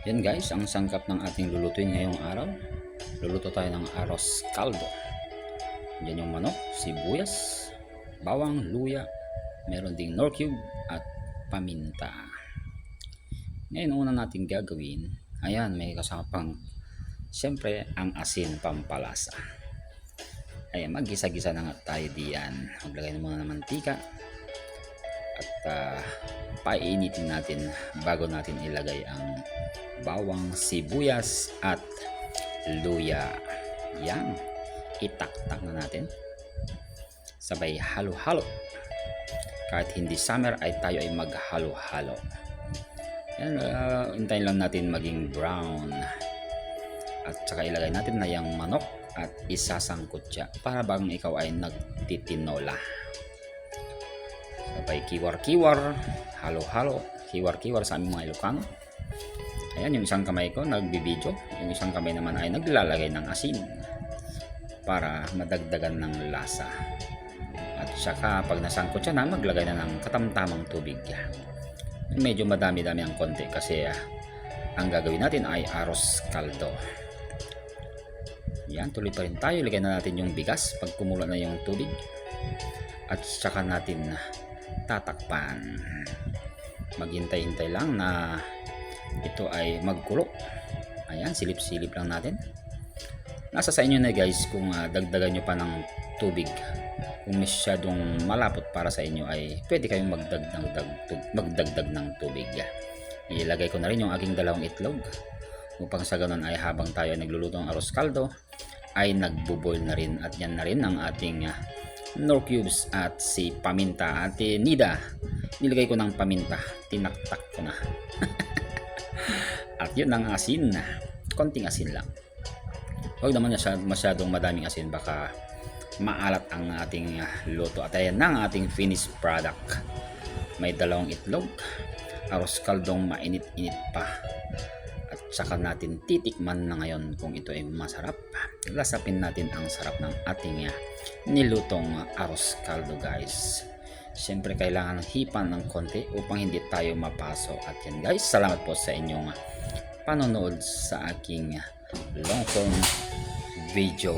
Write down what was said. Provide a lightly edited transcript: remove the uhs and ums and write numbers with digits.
Yan guys, ang sangkap ng ating lulutuin ngayong araw. Luluto tayo ng arroz caldo. Yan yung manok, sibuyas, bawang, luya, meron ding nor cube at paminta. Ngayon, una natin gagawin, ayan, may kasama pang siyempre ang asin pampalasa. Ayan, maggisa-gisa na nga tayo diyan. Maglagay na muna ng mantika at painitin natin bago natin ilagay ang bawang, sibuyas at luya. Yan, itaktak na natin, sabay halo-halo. Kahit hindi summer ay tayo ay maghalo-halo. Yan, hintayin lang natin maging brown at saka ilagay natin na yung manok at isasangkot siya para bang ikaw ay nagtitinola. Sabay kiwar-kiwar, halo-halo, kiwar-kiwar sa aming mga Ilocano. Ayan, yung isang kamay ko nagbibideo, yung isang kamay naman ay naglalagay ng asin para madagdagan ng lasa. At saka pag nasangkot siya na, maglagay na ng katamtamang tubig. Medyo madami-dami ang konti kasi ang gagawin natin ay arroz caldo. Yan, tuloy pa rin tayo. Ilagay na natin yung bigas pag kumulo na yung tubig. At saka natin tatakpan. Maghintay-hintay lang na ito ay magkulo. Ayan, silip-silip lang natin. Nasa sa inyo na guys kung dagdagan nyo pa ng tubig. Kung masyadong malapot para sa inyo ay pwede kayong magdagdag ng tubig. Ilagay ko na rin yung aking dalawang itlog upang sa ganun ay habang tayo nagluluto ng arroz caldo ay nagbo-boil na rin. At yan na rin ang ating nor cubes at si paminta at nida. Nilagay ko ng paminta, tinaktak ko na. At yun ang asin, konting asin lang. Huwag naman masyadong madaming asin, baka maalat ang ating luto. At ayan na ang ating finished product. May dalawang itlog, arroz caldong mainit-init pa. At saka natin titikman na ngayon kung ito ay masarap. Lasapin natin ang sarap ng ating nilutong arroz caldo guys. Siyempre kailangan hipan ng konti upang hindi tayo mapaso. At yan guys, salamat po sa inyong panonood sa aking long form video.